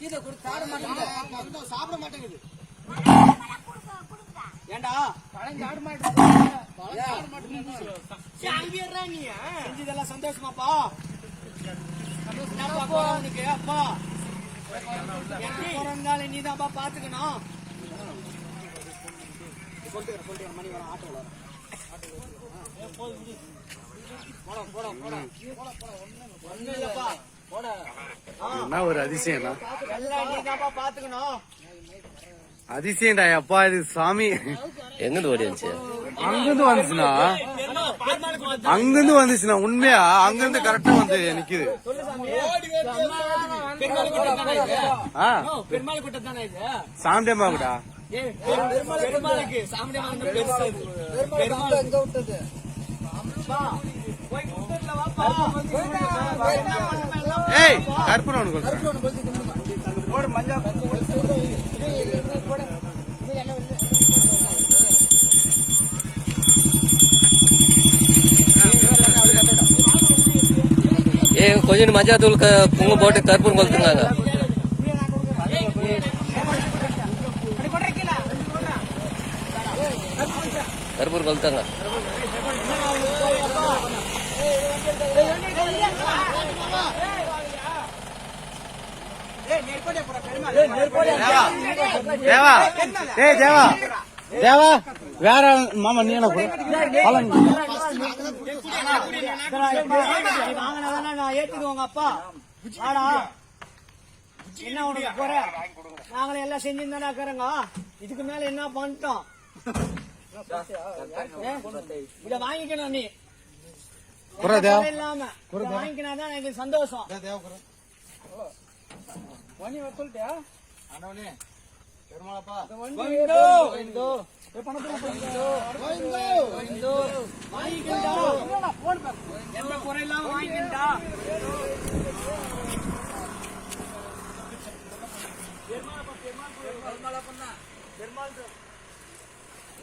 இதை கொடுத்து சாப்பிட மாட்டேங்குது, சாப்பிட மாட்டேங்குது. ஏண்டா பழம் சாப்பிட மாட்டேங்குது. சந்தோஷமாப்பா உனக்கு அப்பா நீதான்ப்பா பாத்துக்கணும். சொல்லிட்டு மணி வர ஆட்டோ வர என்ன ஒரு அதிசயம் பாத்துக்கணும். அதிசயம்டா அப்பா, இது சாமி எங்கிருந்து ஓடி வந்துச்சு? அங்கிருந்து வந்துச்சுன்னா உண்மையா அங்கிருந்து கரெக்டா வந்து நிக்குது. பெருமாள் கூட்டம் தானே இது? சாமியம்மாவுடா ஏய் கற்பூரம் கொஞ்சம் மஞ்சா தூள் பொங்க போட்டு கற்பூரம் கொளுத்துங்க. கற்பூரம் கொளுத்தாங்க. தேவா ஏய் தேவா தேவா வேற மாமா நீ என்ன ஏத்துக்குவாங்க அப்பா. ஆடா என்ன உனக்கு குறை? நாங்களே எல்லாம் செஞ்சுதானே இருக்கிறோங்க. இதுக்கு மேல என்ன பண்ணிட்டோம்? இத வாங்கிக்கணும். நீ இல்லாம வாங்கிக்கினாதான் எனக்கு சந்தோஷம். சொல்லிட்டியா பெருமாளப்பா? எந்த குறையில்லாம வாங்கிக்கிட்டா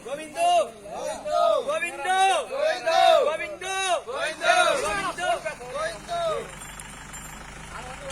கோவிந்தோ கோவிந்தோ கோவிந்தோ கோவிந்தோ கோவிந்தோ கோவிந்தோ